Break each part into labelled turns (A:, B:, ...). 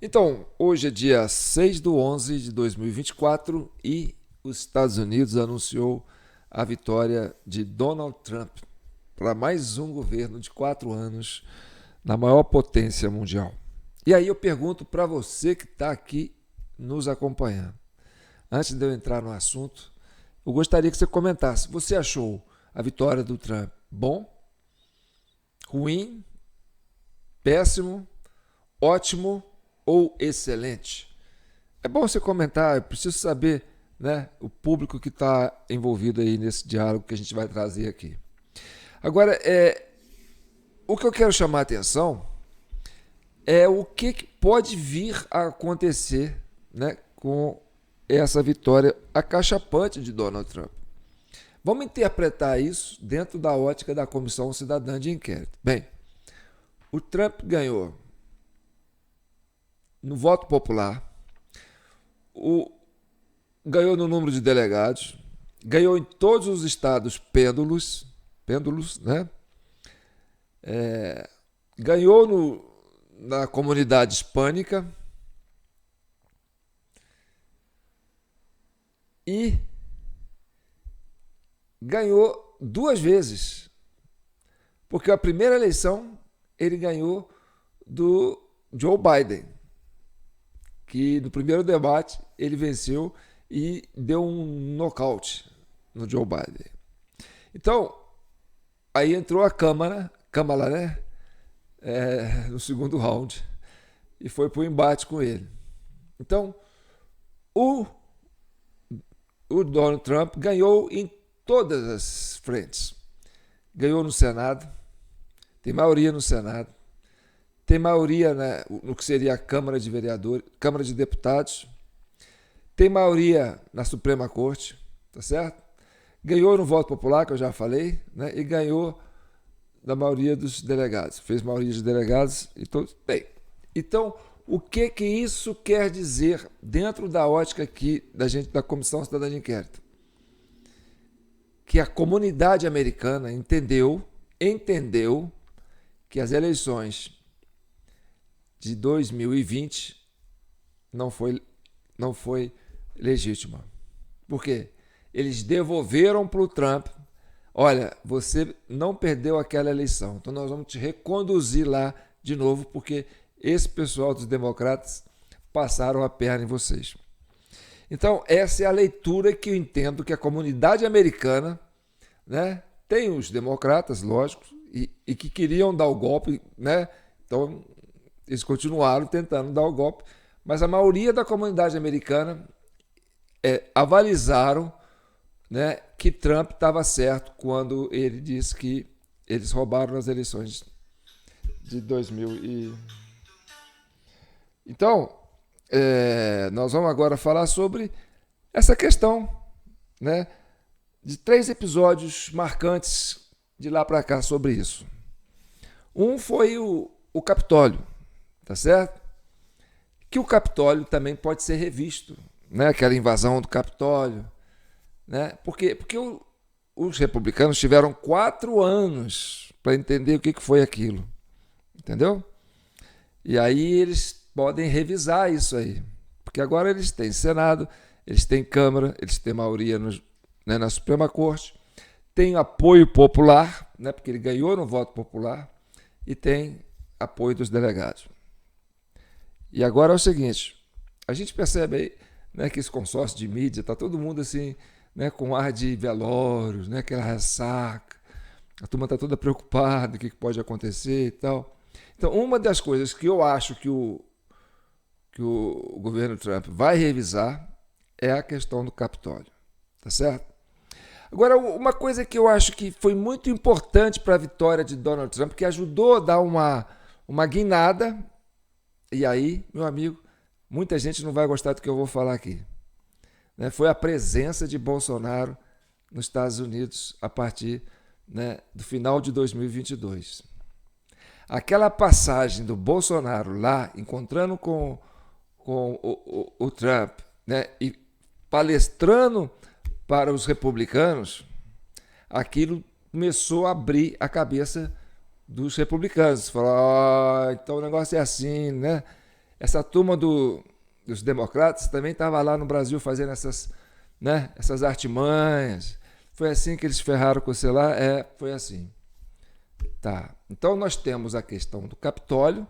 A: Então, hoje é dia 6/11 de 2024 e os Estados Unidos anunciou a vitória de Donald Trump para mais um governo de 4 anos na maior potência mundial. E aí eu pergunto para você que está aqui nos acompanhando. Antes de eu entrar no assunto, eu gostaria que você comentasse. Você achou a vitória do Trump bom, ruim, péssimo, ótimo ou excelente? É bom você comentar, eu preciso saber, né, o público que está envolvido aí nesse diálogo que a gente vai trazer aqui. Agora, o que eu quero chamar a atenção é o que pode vir a acontecer, né, com essa vitória acachapante de Donald Trump. Vamos interpretar isso dentro da ótica da Comissão Cidadã de Inquérito. Bem, o Trump ganhou no voto popular, o, ganhou no número de delegados, ganhou em todos os estados pêndulos, né? Ganhou na comunidade hispânica e ganhou duas vezes, porque a primeira eleição ele ganhou do Joe Biden, que no primeiro debate ele venceu e deu um nocaute no Joe Biden. Então, aí entrou a Câmara, né? No segundo round e foi para o embate com ele. Então, o, o Donald Trump ganhou em todas as frentes. Ganhou no Senado, tem maioria no Senado, tem maioria, né, no que seria a Câmara de Vereadores, Câmara de Deputados, tem maioria na Suprema Corte, tá certo? Ganhou no voto popular, que eu já falei, né, e ganhou da maioria dos delegados. Fez maioria de delegados e todos. Bem, então, o que isso quer dizer dentro da ótica aqui da Comissão Cidadã de Inquérito? Que a comunidade americana entendeu que as eleições de 2020 não foi legítima. Por quê? Eles devolveram para o Trump: olha, você não perdeu aquela eleição, então nós vamos te reconduzir lá de novo, porque esse pessoal dos democratas passaram a perna em vocês. Então, essa é a leitura que eu entendo que a comunidade americana, né, tem os democratas, lógico, e que queriam dar o golpe, né? Então, eles continuaram tentando dar o golpe, mas a maioria da comunidade americana avalizaram, né, que Trump estava certo quando ele disse que eles roubaram nas eleições de 2000 e... Então, nós vamos agora falar sobre essa questão, né, de 3 episódios marcantes de lá para cá sobre isso. Um foi o Capitólio, tá certo? Que o Capitólio também pode ser revisto, né? Aquela invasão do Capitólio, né? Porque os republicanos tiveram 4 anos para entender o que foi aquilo, entendeu? E aí eles podem revisar isso aí, porque agora eles têm Senado, eles têm Câmara, eles têm maioria né, na Suprema Corte, tem apoio popular, né? Porque ele ganhou no voto popular, e tem apoio dos delegados. E agora é o seguinte, a gente percebe aí, né, que esse consórcio de mídia está todo mundo assim, né, com ar de velórios, né, aquela ressaca, a turma está toda preocupada, o que pode acontecer e tal. Então, uma das coisas que eu acho que o governo Trump vai revisar é a questão do Capitólio, tá certo? Agora, uma coisa que eu acho que foi muito importante para a vitória de Donald Trump, que ajudou a dar uma guinada, e aí, meu amigo, muita gente não vai gostar do que eu vou falar aqui, né? Foi a presença de Bolsonaro nos Estados Unidos a partir, né, do final de 2022. Aquela passagem do Bolsonaro lá, encontrando com o Trump, né, e palestrando para os republicanos, aquilo começou a abrir a cabeça dos republicanos. Falaram, então o negócio é assim, né? essa turma dos democratas também estava lá no Brasil fazendo essas artimanhas. Foi assim que eles ferraram com o celular? Foi assim. Tá. Então nós temos a questão do Capitólio,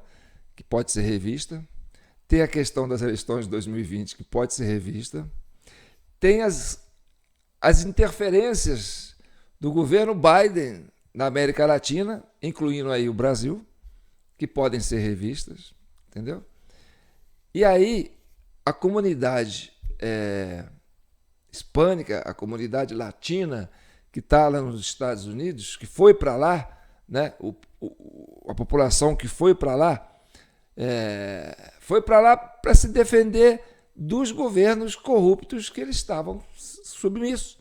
A: que pode ser revista. Tem a questão das eleições de 2020, que pode ser revista. Tem as interferências do governo Biden na América Latina, incluindo aí o Brasil, que podem ser revistas, entendeu? E aí a comunidade hispânica, a comunidade latina que está lá nos Estados Unidos, que foi para lá, né? A população que foi para lá para se defender dos governos corruptos que eles estavam submissos.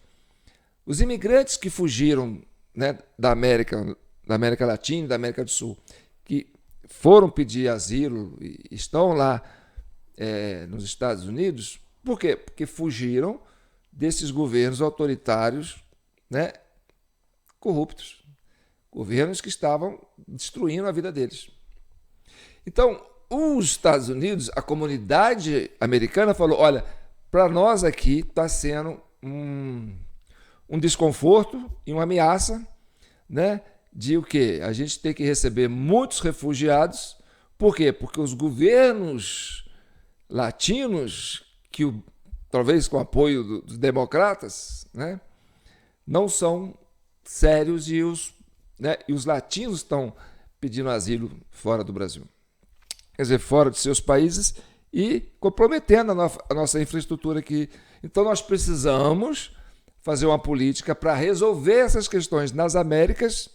A: Os imigrantes que fugiram, né, da América Latina, da América do Sul, que foram pedir asilo e estão lá nos Estados Unidos, por quê? Porque fugiram desses governos autoritários, né, corruptos, governos que estavam destruindo a vida deles. Então, os Estados Unidos, a comunidade americana falou, olha, para nós aqui está sendo um desconforto e uma ameaça, né, de o quê? A gente tem que receber muitos refugiados. Por quê? Porque os governos latinos, talvez com o apoio dos democratas, né, não são sérios e os latinos estão pedindo asilo fora do Brasil. Quer dizer, fora de seus países e comprometendo a nossa infraestrutura aqui. Então nós precisamos fazer uma política para resolver essas questões nas Américas,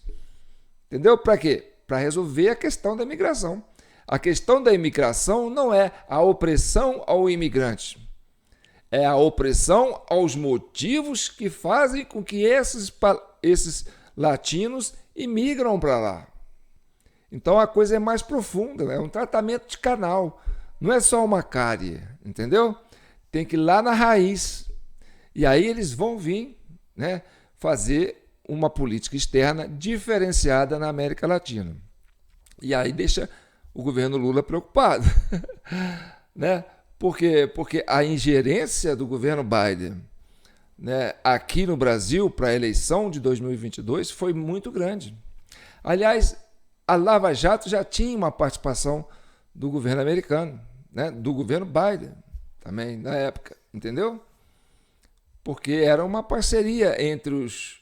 A: entendeu? Para quê? Para resolver a questão da imigração. A questão da imigração não é a opressão ao imigrante, é a opressão aos motivos que fazem com que esses latinos imigram para lá. Então a coisa é mais profunda, é um tratamento de canal, não é só uma cárie, entendeu? Tem que ir lá na raiz. E aí eles vão vir, né, fazer uma política externa diferenciada na América Latina. E aí deixa o governo Lula preocupado, né? Porque a ingerência do governo Biden, né, aqui no Brasil para a eleição de 2022 foi muito grande. Aliás, a Lava Jato já tinha uma participação do governo americano, né, do governo Biden também na época, entendeu? Porque era uma parceria entre os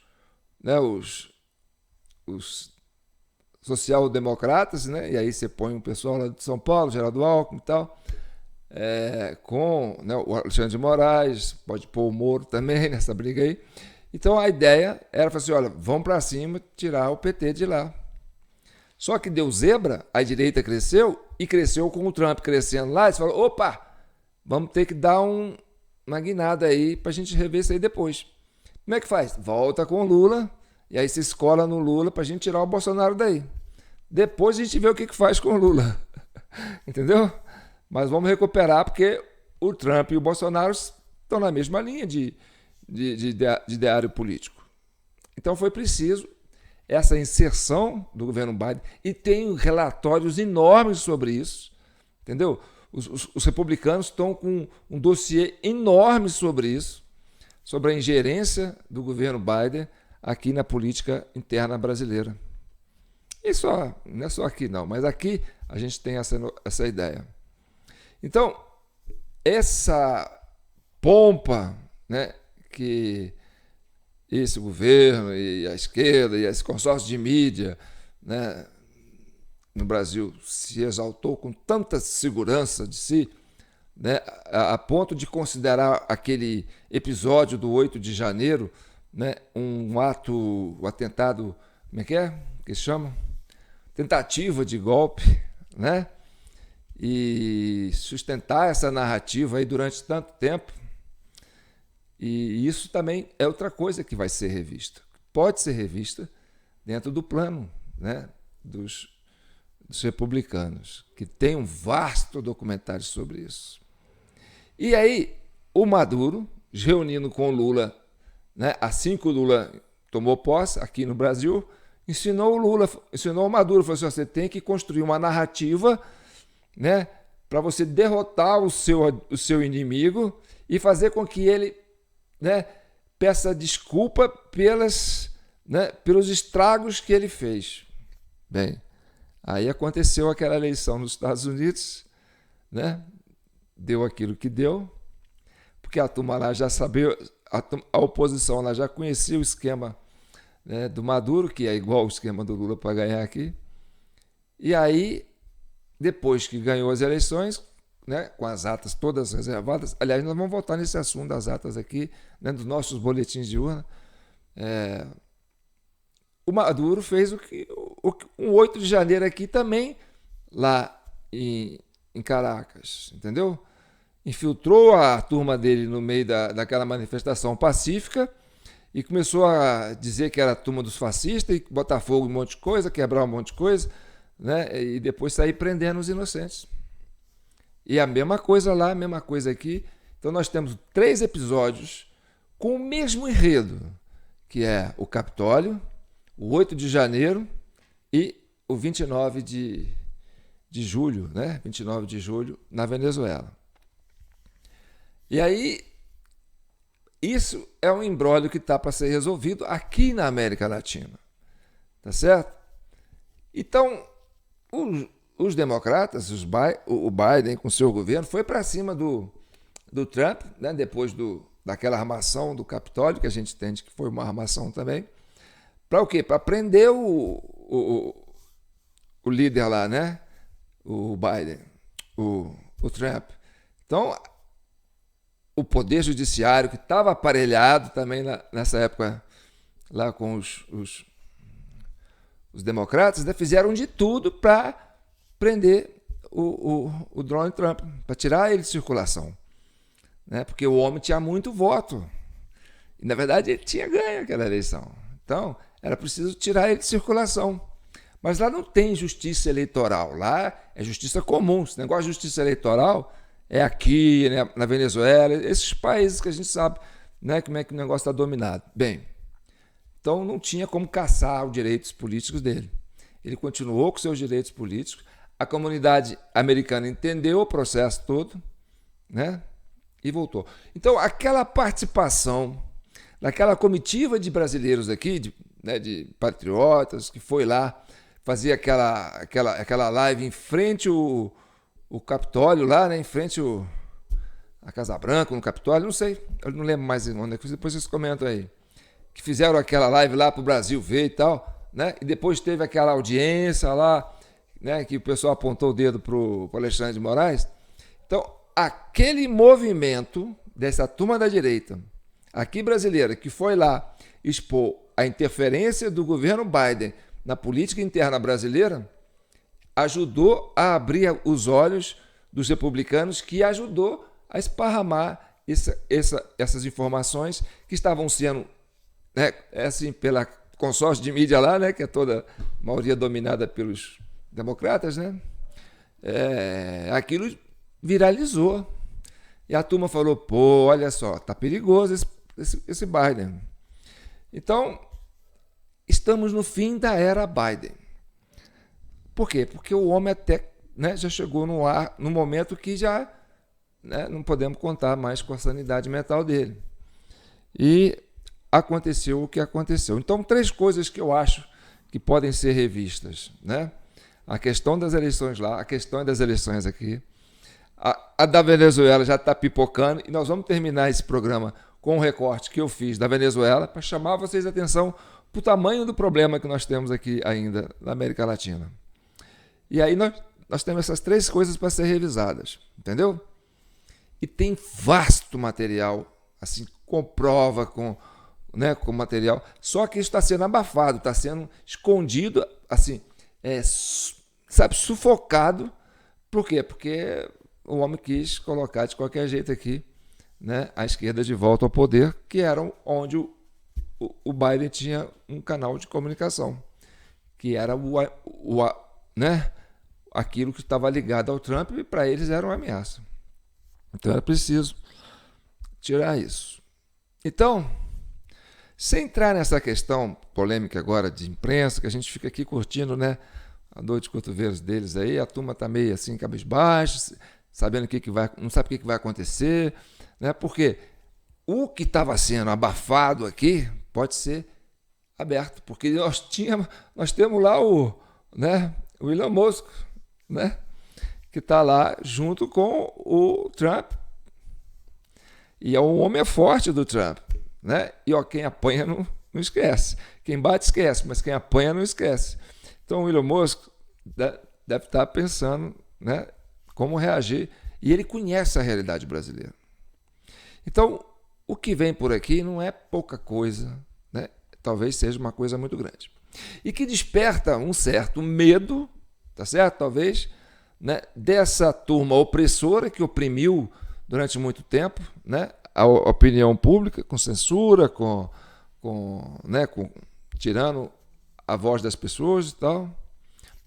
A: social-democratas, né, e aí você põe um pessoal lá de São Paulo, Geraldo Alckmin e tal, com, né, o Alexandre de Moraes, pode pôr o Moro também nessa briga aí. Então a ideia era falar assim, olha, vamos para cima, tirar o PT de lá. Só que deu zebra, a direita cresceu, e cresceu com o Trump crescendo lá, e você falou, opa, vamos ter que dar uma guinada aí para a gente rever isso aí depois. Como é que faz? Volta com o Lula, e aí se escola no Lula para a gente tirar o Bolsonaro daí. Depois a gente vê o que faz com o Lula. Entendeu? Mas vamos recuperar, porque o Trump e o Bolsonaro estão na mesma linha de ideário político. Então foi preciso essa inserção do governo Biden, e tem relatórios enormes sobre isso, entendeu? Os republicanos estão com um dossiê enorme sobre isso, sobre a ingerência do governo Biden aqui na política interna brasileira. E não é só aqui não, mas aqui a gente tem essa ideia. Então, essa pompa, né, que esse governo e a esquerda e esse consórcio de mídia, né, no Brasil se exaltou com tanta segurança de si, né, a ponto de considerar aquele episódio do 8 de janeiro, né, um atentado, como é que se chama? Tentativa de golpe, né? E sustentar essa narrativa aí durante tanto tempo. E isso também é outra coisa que vai ser revista. Pode ser revista dentro do plano, né, dos republicanos, que tem um vasto documentário sobre isso. E aí, o Maduro, reunindo com o Lula, né, assim que o Lula tomou posse aqui no Brasil, ensinou o Maduro, falou assim, você tem que construir uma narrativa, né, para você derrotar o seu inimigo e fazer com que ele, né, peça desculpa pelos estragos que ele fez. Bem, aí aconteceu aquela eleição nos Estados Unidos, né? Deu aquilo que deu, porque a turma lá já sabia, a oposição lá já conhecia o esquema, né, do Maduro, que é igual o esquema do Lula para ganhar aqui. E aí, depois que ganhou as eleições, né, com as atas todas reservadas, aliás, nós vamos voltar nesse assunto das atas aqui, né, dos nossos boletins de urna, o Maduro fez um 8 de janeiro aqui também, lá em Caracas, entendeu? Infiltrou a turma dele no meio daquela manifestação pacífica e começou a dizer que era a turma dos fascistas e botar fogo em um monte de coisa, quebrar um monte de coisa, né? E depois sair prendendo os inocentes. E a mesma coisa lá, a mesma coisa aqui. Então nós temos 3 episódios com o mesmo enredo, que é o Capitólio, o 8 de janeiro e o 29 de julho, né? 29 de julho, na Venezuela. E aí, isso é um imbróglio que está para ser resolvido aqui na América Latina. Tá certo? Então, os democratas, o Biden com seu governo, foi para cima do Trump, né? Depois daquela armação do Capitólio, que a gente entende que foi uma armação também. Para o quê? Para prender o líder lá, né? O Biden, o Trump. Então, o poder judiciário, que estava aparelhado também nessa época, lá com os democratas, né, fizeram de tudo para prender o Donald Trump, para tirar ele de circulação. Né? Porque o homem tinha muito voto. E, na verdade, ele tinha ganho aquela eleição. Então, era preciso tirar ele de circulação. Mas lá não tem justiça eleitoral. Lá é justiça comum. Esse negócio de justiça eleitoral é aqui, né, na Venezuela, esses países que a gente sabe, né, como é que o negócio está dominado. Bem, então não tinha como caçar os direitos políticos dele. Ele continuou com seus direitos políticos. A comunidade americana entendeu o processo todo, né, e voltou. Então, aquela participação daquela comitiva de brasileiros aqui, de patriotas, que foi lá fazer aquela live em frente o Capitólio lá, né, em frente a Casa Branca, no Capitólio, não sei, eu não lembro mais onde, depois vocês comentam aí, que fizeram aquela live lá para o Brasil ver e tal, né, e depois teve aquela audiência lá, né, que o pessoal apontou o dedo para o Alexandre de Moraes. Então, aquele movimento dessa turma da direita, aqui brasileira, que foi lá expor a interferência do governo Biden na política interna brasileira, ajudou a abrir os olhos dos republicanos, que ajudou a esparramar essas informações que estavam sendo, né, assim, pela consórcio de mídia lá, né, que é toda a maioria dominada pelos democratas, né? Aquilo viralizou. E a turma falou, pô, olha só, tá perigoso esse Biden. Então, estamos no fim da era Biden. Por quê? Porque o homem até, né, já chegou no momento que já, né, não podemos contar mais com a sanidade mental dele. E aconteceu o que aconteceu. Então, 3 coisas que eu acho que podem ser revistas, né? A questão das eleições lá, a questão das eleições aqui. A da Venezuela já está pipocando e nós vamos terminar esse programa com um recorte que eu fiz da Venezuela para chamar vocês a atenção para o tamanho do problema que nós temos aqui ainda na América Latina. E aí nós temos essas 3 coisas para ser revisadas, entendeu? E tem vasto material, assim, com prova, com material, só que isso está sendo abafado, está sendo escondido, assim, sufocado. Por quê? Porque o homem quis colocar de qualquer jeito aqui, né, a esquerda de volta ao poder, que era onde o Biden tinha um canal de comunicação, que era né, aquilo que estava ligado ao Trump, e para eles era uma ameaça. Então era preciso tirar isso. Então, sem entrar nessa questão polêmica agora de imprensa, que a gente fica aqui curtindo, né, a dor de cotovelos deles aí, a turma está meio assim, cabisbaixo, sabendo não sabe o que vai acontecer, né? Porque o que estava sendo abafado aqui pode ser aberto, porque nós temos lá o Elon Musk, né? Que está lá junto com o Trump. E é um homem forte do Trump, né? E quem apanha não esquece. Quem bate esquece, mas quem apanha não esquece. Então o Elon Musk deve estar pensando, né, como reagir. E ele conhece a realidade brasileira. Então, o que vem por aqui não é pouca coisa, né? Talvez seja uma coisa muito grande. E que desperta um certo medo, tá certo? Talvez, né, dessa turma opressora que oprimiu durante muito tempo, né, a opinião pública, com censura, tirando a voz das pessoas e tal,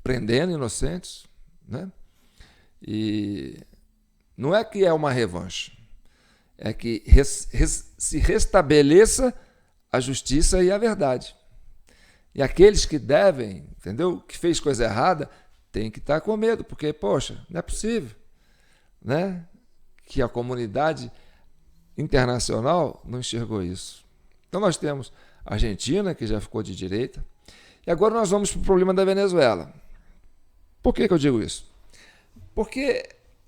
A: prendendo inocentes, né? E não é que é uma revanche, é que se restabeleça a justiça e a verdade. E aqueles que devem, entendeu? Que fez coisa errada, tem que estar com medo, porque, poxa, não é possível, né, que a comunidade internacional não enxergou isso. Então nós temos a Argentina, que já ficou de direita, e agora nós vamos para o problema da Venezuela. Por que eu digo isso? Porque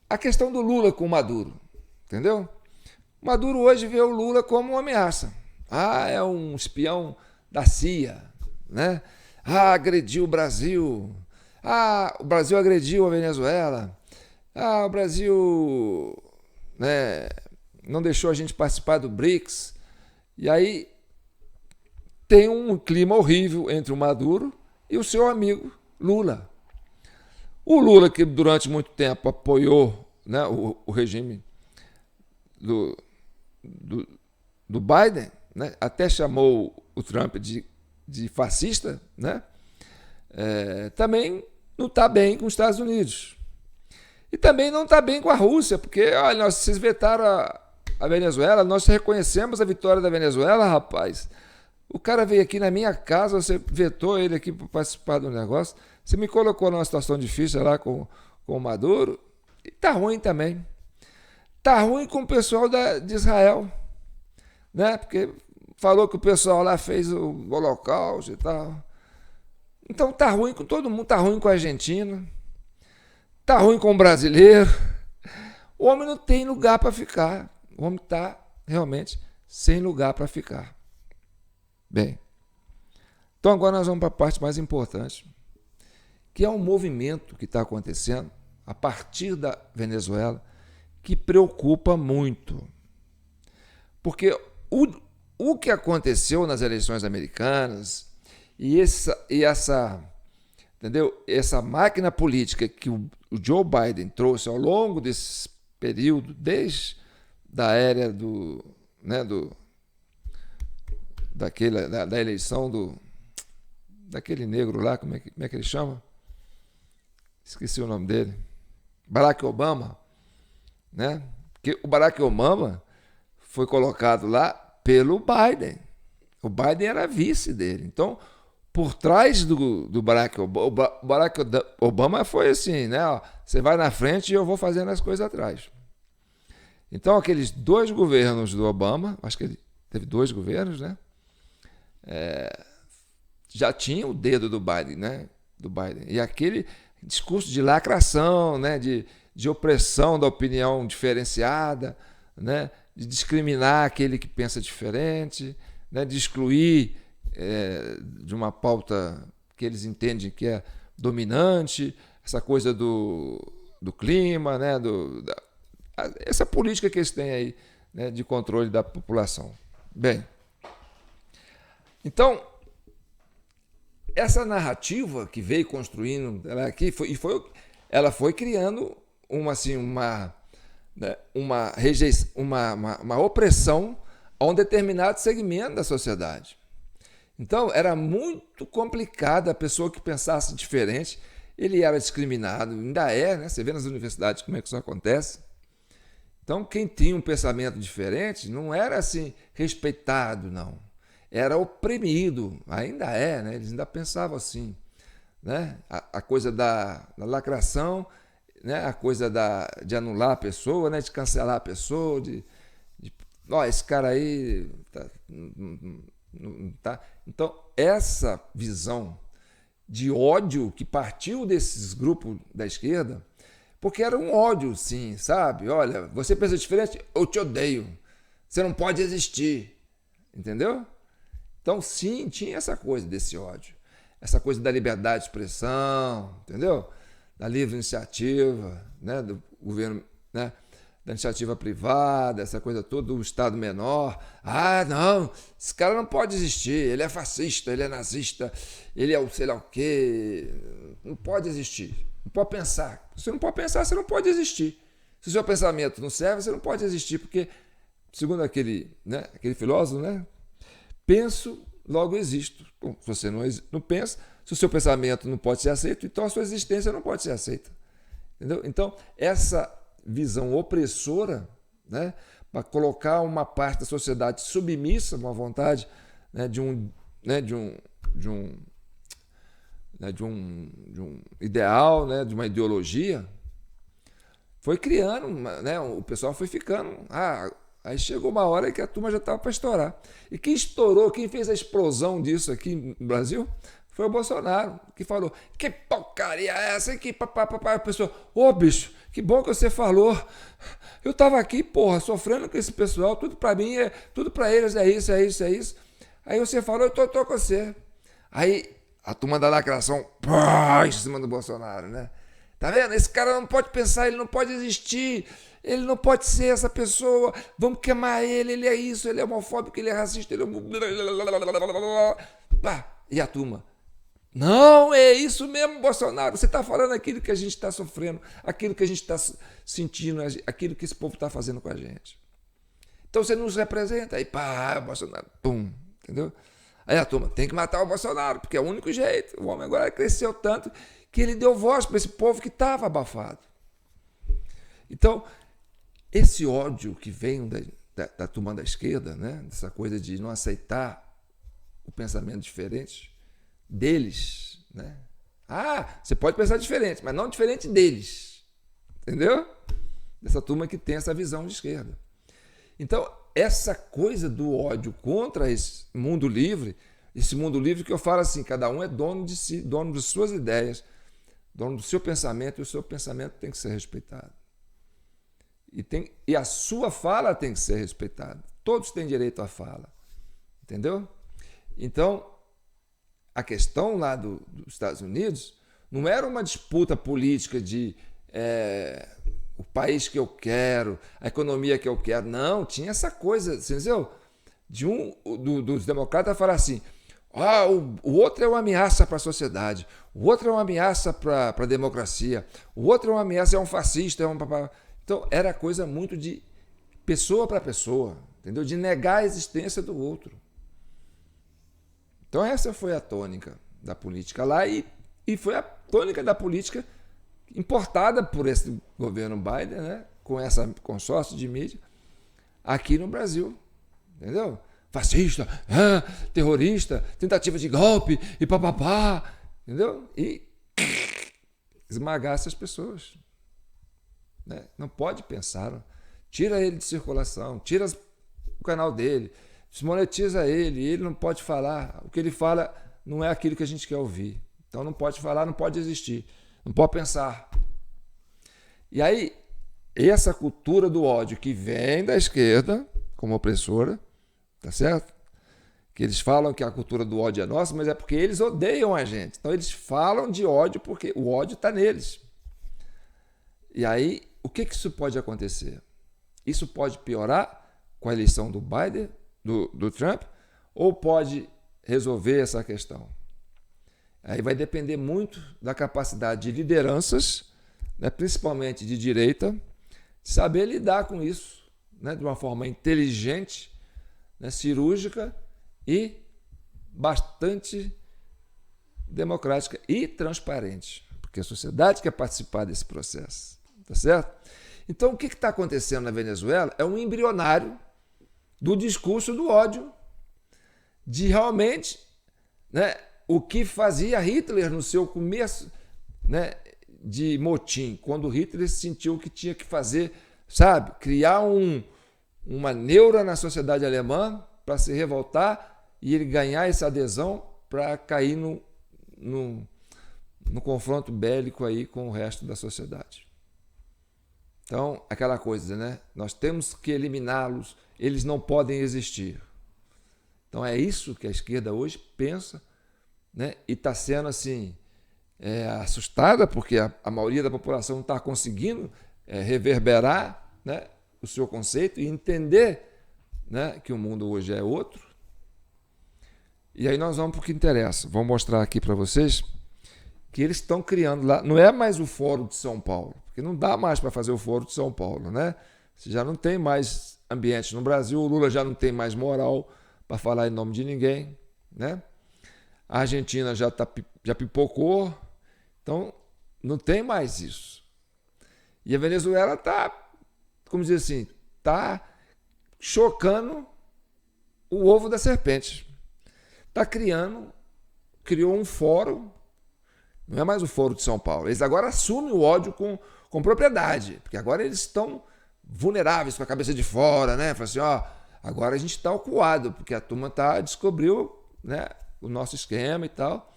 A: a questão do Lula com o Maduro, entendeu? Maduro hoje vê o Lula como uma ameaça. É um espião da CIA, né? Agrediu o Brasil. O Brasil agrediu a Venezuela. O Brasil, né, não deixou a gente participar do BRICS. E aí tem um clima horrível entre o Maduro e o seu amigo Lula. O Lula, que durante muito tempo apoiou, né, o regime do Biden, né, até chamou o Trump de fascista, né, também não está bem com os Estados Unidos. E também não está bem com a Rússia, porque vocês vetaram a Venezuela, nós reconhecemos a vitória da Venezuela, rapaz. O cara veio aqui na minha casa, você vetou ele aqui para participar do negócio, você me colocou numa situação difícil lá com o Maduro, e tá ruim também. Tá ruim com o pessoal de Israel, né? Porque falou que o pessoal lá fez o Holocausto e tal. Então tá ruim com todo mundo, tá ruim com a Argentina, tá ruim com o brasileiro. O homem não tem lugar para ficar. O homem está realmente sem lugar para ficar. Bem, então agora nós vamos para a parte mais importante, que é um movimento que está acontecendo a partir da Venezuela, que preocupa muito. Porque o que aconteceu nas eleições americanas e essa máquina política que o Joe Biden trouxe ao longo desse período, desde da era da eleição daquele negro lá, como é que ele chama? Esqueci o nome dele. Barack Obama, né? Porque o Barack Obama foi colocado lá pelo Biden. O Biden era vice dele. Então, por trás do Barack Obama, o Barack Obama foi assim, né? Você vai na frente e eu vou fazendo as coisas atrás. Então, aqueles 2 governos do Obama, acho que ele teve 2 governos, né? Já tinha o dedo do Biden, né? E aquele discurso de lacração, né? De opressão da opinião diferenciada, né? De discriminar aquele que pensa diferente, né? De excluir de uma pauta que eles entendem que é dominante, essa coisa do clima, né? Essa política que eles têm aí, né, de controle da população. Bem, então, essa narrativa que veio construindo ela foi criando uma rejeição, uma opressão a um determinado segmento da sociedade. Então, era muito complicado a pessoa que pensasse diferente, ele era discriminado, ainda é, né? Você vê nas universidades como é que isso acontece. Então, quem tinha um pensamento diferente não era assim respeitado, não. Era oprimido, ainda é, né? Eles ainda pensavam assim, né? A coisa da lacração né, a coisa de anular a pessoa, né, de cancelar a pessoa, esse cara aí não tá. Então, essa visão de ódio que partiu desses grupos da esquerda, porque era um ódio, sim, sabe? Olha, você pensa diferente, eu te odeio. Você não pode existir, entendeu? Então, sim, tinha essa coisa desse ódio. Essa coisa da liberdade de expressão, entendeu? Da livre iniciativa, né? Do governo, né? Da iniciativa privada, essa coisa toda, do Estado menor. Ah, não, esse cara não pode existir, ele é fascista, ele é nazista, ele é o sei lá o quê. Não pode existir, não pode pensar. Se você não pode pensar, você não pode existir. Se o seu pensamento não serve, você não pode existir, porque, segundo aquele filósofo, né? Penso, logo existo. Bom, se você não pensa, se o seu pensamento não pode ser aceito, então a sua existência não pode ser aceita. Entendeu? Então, essa visão opressora, né, para colocar uma parte da sociedade submissa a uma vontade, né, de um ideal, né, de uma ideologia, foi criando, né, o pessoal foi ficando. Aí chegou uma hora que a turma já estava para estourar. E quem estourou, quem fez a explosão disso aqui no Brasil, foi o Bolsonaro, que falou: que porcaria é essa? Que papapá. A pessoa: bicho, que bom que você falou. Eu estava aqui, porra, sofrendo com esse pessoal, tudo para mim, tudo para eles, é isso, é isso, é isso. Aí você falou: eu tô com você. Aí a turma da lacração, em cima do Bolsonaro, né? Tá vendo? Esse cara não pode pensar, ele não pode existir, ele não pode ser essa pessoa, vamos queimar ele é isso, ele é homofóbico, ele é racista, ele é... E a turma: não, é isso mesmo, Bolsonaro, você está falando aquilo que a gente está sofrendo, aquilo que a gente está sentindo, aquilo que esse povo está fazendo com a gente. Então você nos representa, aí Bolsonaro, pum, entendeu? Aí a turma: tem que matar o Bolsonaro, porque é o único jeito. O homem agora cresceu tanto que ele deu voz para esse povo que estava abafado. Então, esse ódio que vem da turma da esquerda, né? Dessa coisa de não aceitar o pensamento diferente deles, né? Você pode pensar diferente, mas não diferente deles, entendeu? Dessa turma que tem essa visão de esquerda. Então, essa coisa do ódio contra esse mundo livre que eu falo assim: cada um é dono de si, dono de suas ideias, dono do seu pensamento, e o seu pensamento tem que ser respeitado. E a sua fala tem que ser respeitada. Todos têm direito à fala, entendeu? Então, a questão lá dos Estados Unidos não era uma disputa política de o país que eu quero, a economia que eu quero. Não, tinha essa coisa, entendeu? Dos democratas falar assim: o outro é uma ameaça para a sociedade, o outro é uma ameaça para a democracia, o outro é uma ameaça, é um fascista, Então, era coisa muito de pessoa para pessoa, entendeu? De negar a existência do outro. Então, essa foi a tônica da política lá e foi a tônica da política importada por esse governo Biden, né? Com essa consórcio de mídia, aqui no Brasil, entendeu? Fascista, terrorista, tentativa de golpe e papapá, entendeu? E esmagar essas pessoas. Né? Não pode pensar. Tira ele de circulação, tira o canal dele, desmonetiza ele não pode falar. O que ele fala não é aquilo que a gente quer ouvir. Então não pode falar, não pode existir, não pode pensar. E aí, essa cultura do ódio que vem da esquerda como opressora, tá certo? Que eles falam que a cultura do ódio é nossa, mas é porque eles odeiam a gente. Então eles falam de ódio porque o ódio está neles. E aí, o que isso pode acontecer? Isso pode piorar com a eleição do Biden, do Trump, ou pode resolver essa questão? Aí vai depender muito da capacidade de lideranças, né, principalmente de direita, de saber lidar com isso, né, de uma forma inteligente, né, cirúrgica e bastante democrática e transparente, porque a sociedade quer participar desse processo, tá certo? Então, o que está acontecendo na Venezuela é um embrionário do discurso do ódio, de realmente, né, o que fazia Hitler no seu começo, né, de motim, quando Hitler sentiu que tinha que fazer, sabe, criar uma neura na sociedade alemã para se revoltar e ele ganhar essa adesão para cair no confronto bélico aí com o resto da sociedade. Então, aquela coisa, né? Nós temos que eliminá-los, eles não podem existir. Então é isso que a esquerda hoje pensa, né? E está sendo assim, assustada, porque a maioria da população não está conseguindo reverberar, né, o seu conceito e entender, né, que o mundo hoje é outro. E aí nós vamos para o que interessa. Vou mostrar aqui para vocês que eles estão criando lá, não é mais o Fórum de São Paulo, porque não dá mais para fazer o Fórum de São Paulo, né? Você já não tem mais ambiente no Brasil, o Lula já não tem mais moral para falar em nome de ninguém, né? A Argentina já pipocou, então não tem mais isso. E a Venezuela está, como dizer assim, está chocando o ovo da serpente. Está criou um fórum, não é mais o Fórum de São Paulo. Eles agora assumem o ódio com propriedade, porque agora eles estão vulneráveis com a cabeça de fora, né? Fala assim, ó, agora a gente está acuado, porque a turma descobriu, né, o nosso esquema e tal.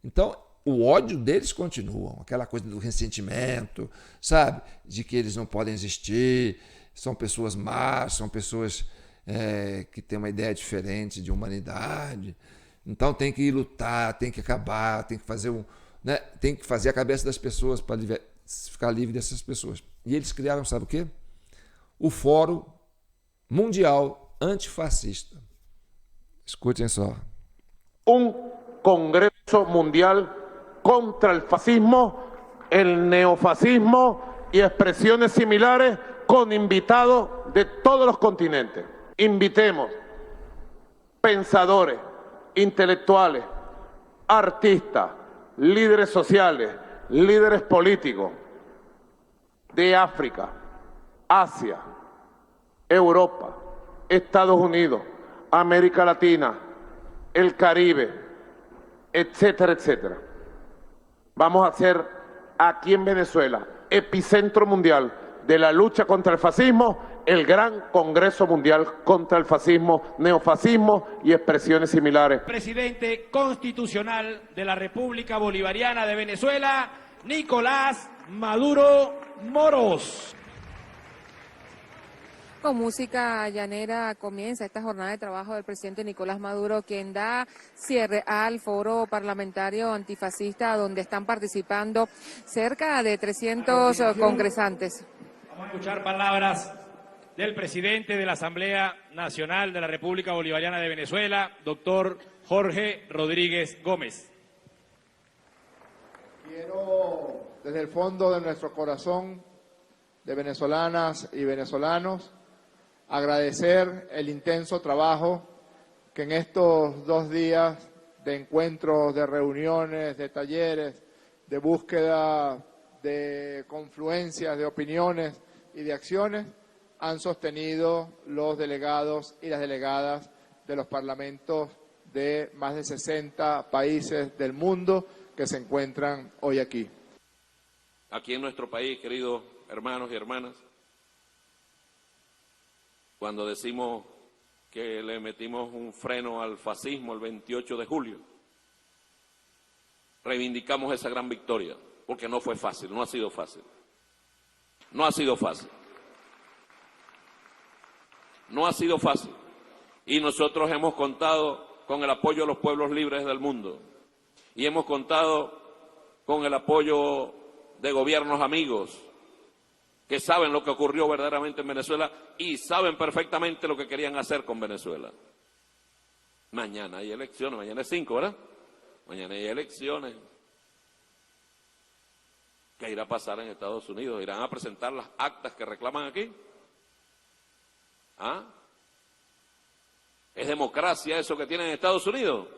A: Então, o ódio deles continua, aquela coisa do ressentimento, sabe? De que eles não podem existir, são pessoas más, são pessoas que têm uma ideia diferente de humanidade. Então tem que ir lutar, tem que acabar, tem que fazer né, tem que fazer a cabeça das pessoas para ficar livre dessas pessoas. E eles criaram, sabe o quê? O Fórum Mundial Antifascista. Escutem só.
B: Congreso Mundial contra el fascismo, el neofascismo y expresiones similares con invitados de todos los continentes. Invitemos pensadores, intelectuales, artistas, líderes sociales, líderes políticos de África, Asia, Europa, Estados Unidos, América Latina, el Caribe, etcétera, etcétera. Vamos a ser aquí en Venezuela epicentro mundial de la lucha contra el fascismo, el gran Congreso Mundial contra el fascismo, neofascismo y expresiones similares.
C: Presidente constitucional de la República Bolivariana de Venezuela, Nicolás Maduro Moros.
D: Con música llanera comienza esta jornada de trabajo del presidente Nicolás Maduro, quien da cierre al foro parlamentario antifascista, donde están participando cerca de 300 congresantes.
C: Vamos a escuchar palabras del presidente de la Asamblea Nacional de la República Bolivariana de Venezuela, doctor Jorge Rodríguez Gómez.
E: Quiero, desde el fondo de nuestro corazón, de venezolanas y venezolanos, agradecer el intenso trabajo que en estos 2 días de encuentros, de reuniones, de talleres, de búsqueda de confluencias, de opiniones y de acciones han sostenido los delegados y las delegadas de los parlamentos de más de 60 países del mundo que se encuentran hoy aquí.
F: Aquí en nuestro país, queridos hermanos y hermanas, cuando decimos que le metimos un freno al fascismo el 28 de julio, reivindicamos esa gran victoria, porque no fue fácil, no ha sido fácil. No ha sido fácil. No ha sido fácil. Y nosotros hemos contado con el apoyo de los pueblos libres del mundo. Y hemos contado con el apoyo de gobiernos amigos que saben lo que ocurrió verdaderamente en Venezuela y saben perfectamente lo que querían hacer con Venezuela. Mañana hay elecciones, mañana es 5, ¿verdad? Mañana hay elecciones. ¿Qué irá a pasar en Estados Unidos? ¿Irán a presentar las actas que reclaman aquí? ¿Ah? ¿Es democracia eso que tienen en Estados Unidos?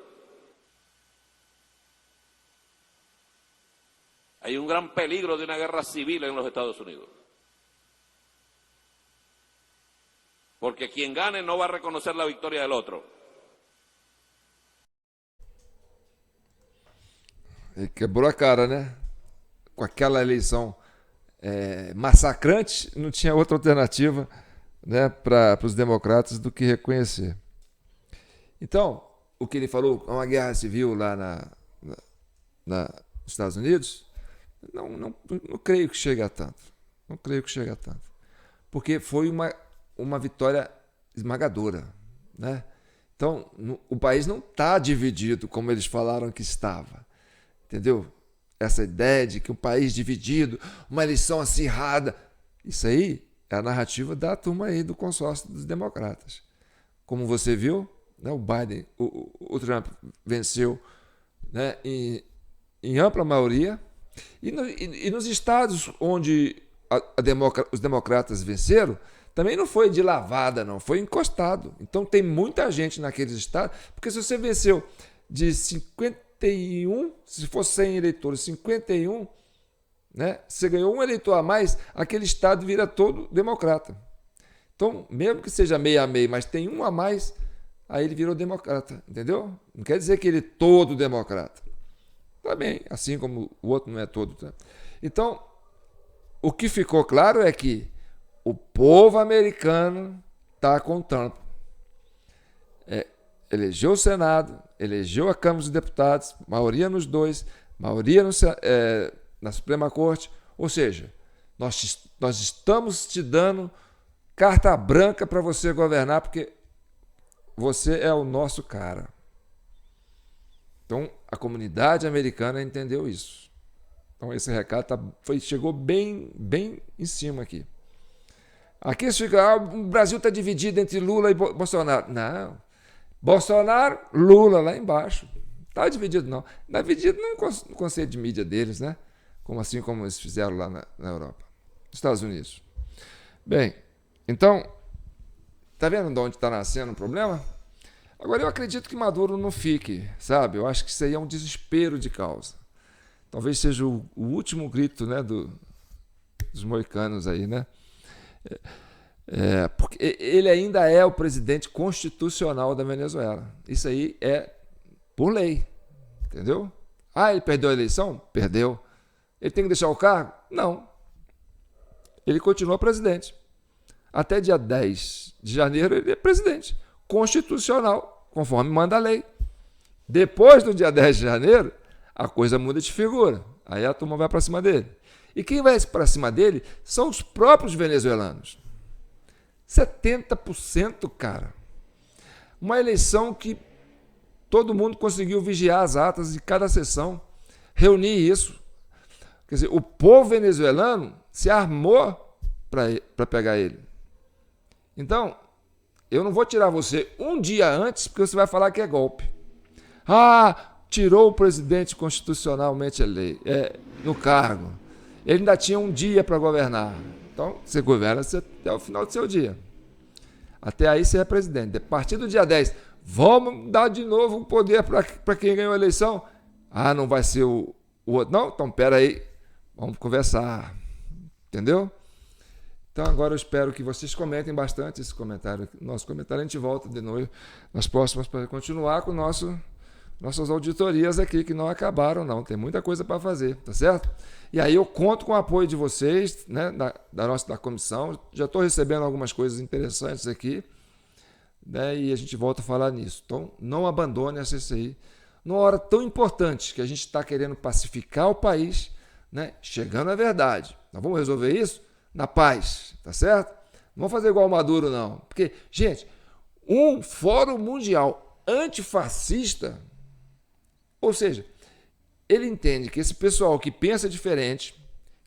F: Hay un gran peligro de una guerra civil en los Estados Unidos. Porque quien gane no va a reconocer la victoria del otro.
A: Ele quebrou a cara, né? com aquela eleição massacrante, não tinha outra alternativa, né, para os democratas do que reconhecer. Então, o que ele falou, uma guerra civil lá nos Estados Unidos, não creio que chegue a tanto. Não creio que chegue a tanto. Porque foi uma vitória esmagadora, né? Então, o país não está dividido como eles falaram que estava. Entendeu? Essa ideia de que um país dividido, uma eleição acirrada, isso aí é a narrativa da turma aí do consórcio dos democratas. Como você viu, né, o Biden, o Trump venceu, né, em ampla maioria, e nos estados onde os democratas venceram, também não foi de lavada, não, foi encostado. Então tem muita gente naqueles estados, porque se você venceu de 51, se fosse 100 eleitores, 51, né, você ganhou um eleitor a mais, aquele estado vira todo democrata. Então, mesmo que seja meio a meio, mas tem um a mais, aí ele virou democrata, entendeu? Não quer dizer que ele é todo democrata. Também, assim como o outro não é todo. Tá? Então, o que ficou claro é que o povo americano está com o Trump. Elegeu o Senado, elegeu a Câmara dos Deputados, maioria nos dois, maioria na Suprema Corte. Ou seja, nós estamos te dando carta branca para você governar, porque você é o nosso cara. Então, a comunidade americana entendeu isso. Então, esse recado chegou bem em cima aqui. Aqui fica, o Brasil está dividido entre Lula e Bolsonaro. Não. Bolsonaro, Lula lá embaixo. Está dividido, não. Está dividido no conceito de mídia deles, né? Assim como eles fizeram lá na Europa, nos Estados Unidos. Bem, então, tá vendo de onde está nascendo o problema? Agora, eu acredito que Maduro não fique, sabe? Eu acho que isso aí é um desespero de causa. Talvez seja o último grito, né, dos moicanos aí, né? Porque ele ainda é o presidente constitucional da Venezuela. Isso aí é por lei, entendeu? Ele perdeu a eleição? Perdeu. Ele tem que deixar o cargo? Não. Ele continua presidente. Até dia 10 de janeiro ele é presidente constitucional, conforme manda a lei. Depois do dia 10 de janeiro, a coisa muda de figura. Aí a turma vai para cima dele. E quem vai para cima dele são os próprios venezuelanos. 70%, cara. Uma eleição que todo mundo conseguiu vigiar as atas de cada sessão, reunir isso. Quer dizer, o povo venezuelano se armou para pegar ele. Então, eu não vou tirar você um dia antes, porque você vai falar que é golpe. Tirou o presidente constitucionalmente eleito no cargo. Ele ainda tinha um dia para governar. Então, você governa até o final do seu dia. Até aí você é presidente. A partir do dia 10, vamos dar de novo o poder para quem ganhou a eleição? Não vai ser o outro. Não? Então, pera aí. Vamos conversar. Entendeu? Então, agora eu espero que vocês comentem bastante esse comentário. Nosso comentário a gente volta de novo nas próximas para continuar com nossas auditorias aqui, que não acabaram, não. Tem muita coisa para fazer, tá certo? E aí eu conto com o apoio de vocês, né, da comissão. Já estou recebendo algumas coisas interessantes aqui, né, e a gente volta a falar nisso. Então, não abandone a CCI numa hora tão importante que a gente está querendo pacificar o país, né, chegando à verdade. Nós vamos resolver isso na paz, tá certo? Não vamos fazer igual o Maduro, não. Porque, gente, um Fórum Mundial antifascista, ou seja, ele entende que esse pessoal que pensa diferente,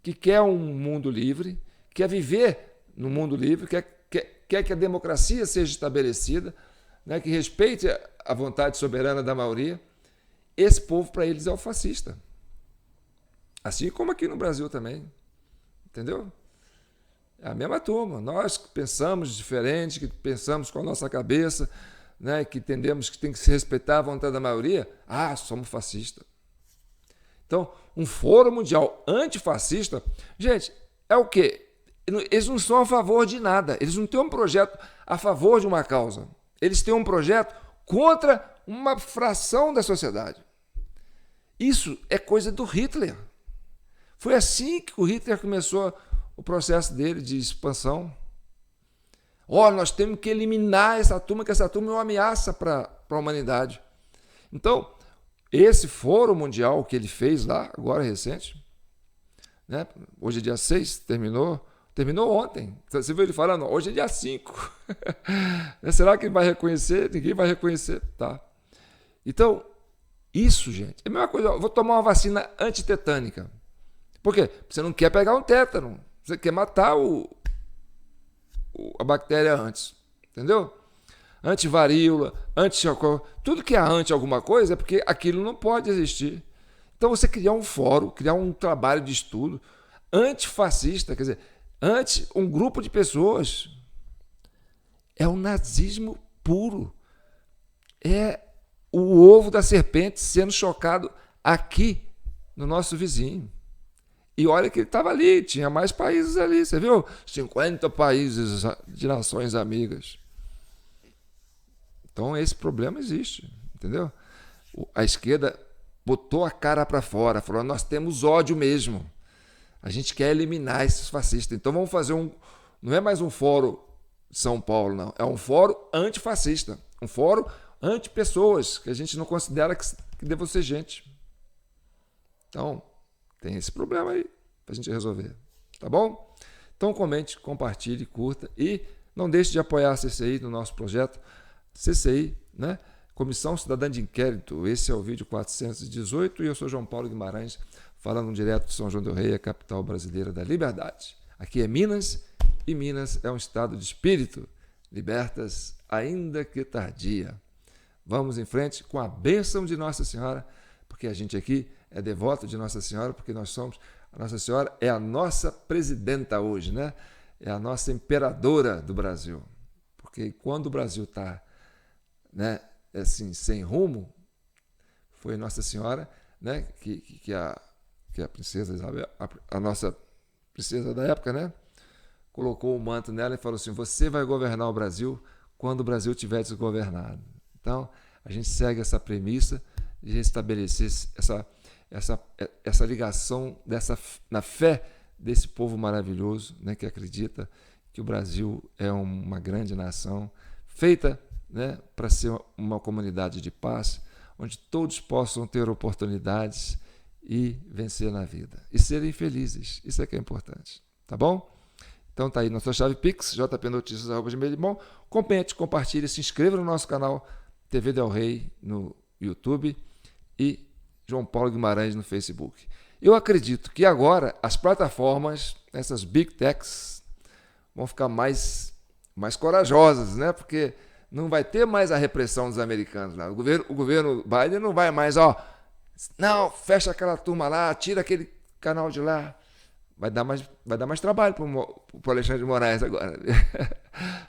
A: que quer um mundo livre, quer viver no mundo livre, quer que a democracia seja estabelecida, né, que respeite a vontade soberana da maioria, esse povo, para eles, é o fascista. Assim como aqui no Brasil também. Entendeu? É a mesma turma. Nós que pensamos diferente, que pensamos com a nossa cabeça, né, que entendemos que tem que se respeitar a vontade da maioria, somos fascistas. Então, um fórum mundial antifascista, gente, é o quê? Eles não são a favor de nada, eles não têm um projeto a favor de uma causa, eles têm um projeto contra uma fração da sociedade. Isso é coisa do Hitler. Foi assim que o Hitler começou o processo dele de expansão. Nós temos que eliminar essa turma, que essa turma é uma ameaça para a humanidade. Então, esse fórum mundial que ele fez lá, agora recente, né? Hoje é dia 6, terminou ontem. Você viu ele falando, hoje é dia 5. Será que ele vai reconhecer? Ninguém vai reconhecer. Tá. Então, isso, gente, é a mesma coisa. Eu vou tomar uma vacina antitetânica. Por quê? Você não quer pegar um tétano. Você quer matar a bactéria antes. Entendeu? Antivaríola, anti-chocó, tudo que é anti alguma coisa é porque aquilo não pode existir. Então você criar um fórum, criar um trabalho de estudo antifascista, quer dizer, anti um grupo de pessoas, é o nazismo puro. É o ovo da serpente sendo chocado aqui no nosso vizinho. E olha que ele estava ali, tinha mais países ali, você viu? 50 países de nações amigas. Então esse problema existe, entendeu? A esquerda botou a cara para fora, falou, nós temos ódio mesmo. A gente quer eliminar esses fascistas. Então vamos fazer não é mais um fórum de São Paulo, não. É um fórum antifascista, um fórum anti-pessoas, que a gente não considera que deva ser gente. Então, tem esse problema aí para a gente resolver, tá bom? Então comente, compartilhe, curta e não deixe de apoiar a CCI no nosso projeto. CCI, né? Comissão Cidadã de Inquérito. Esse é o vídeo 418 e eu sou João Paulo Guimarães, falando direto de São João del Rei, a capital brasileira da liberdade. Aqui é Minas e Minas é um estado de espírito. Libertas, ainda que tardia. Vamos em frente com a bênção de Nossa Senhora, porque a gente aqui é devoto de Nossa Senhora, porque a Nossa Senhora é a nossa presidenta hoje, né? É a nossa imperadora do Brasil. Porque quando o Brasil está, né, assim, sem rumo, foi Nossa Senhora, né, que a princesa Isabel, a nossa princesa da época, né, colocou o manto nela e falou assim, você vai governar o Brasil quando o Brasil estiver desgovernado. Então, a gente segue essa premissa de estabelecer essa ligação na fé desse povo maravilhoso, né, que acredita que o Brasil é uma grande nação, feita, né, para ser uma comunidade de paz, onde todos possam ter oportunidades e vencer na vida. E serem felizes. Isso é que é importante. Tá bom? Então tá aí nossa chave Pix, jpnoticias@gmail.com. Comente, compartilhe, se inscreva no nosso canal TV Del Rey no YouTube e João Paulo Guimarães no Facebook. Eu acredito que agora as plataformas, essas Big Techs, vão ficar mais corajosas, né? Porque não vai ter mais a repressão dos americanos lá. O governo Biden não vai mais, não, fecha aquela turma lá, tira aquele canal de lá. Vai dar mais trabalho para o Alexandre de Moraes agora.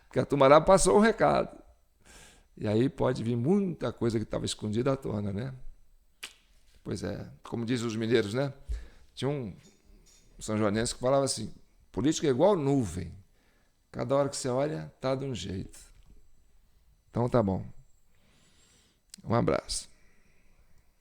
A: Porque a turma lá passou o recado. E aí pode vir muita coisa que estava escondida à tona, né? Pois é, como dizem os mineiros, né? Tinha um são joanense que falava assim, política é igual nuvem. Cada hora que você olha, tá de um jeito. Então tá bom. Um abraço.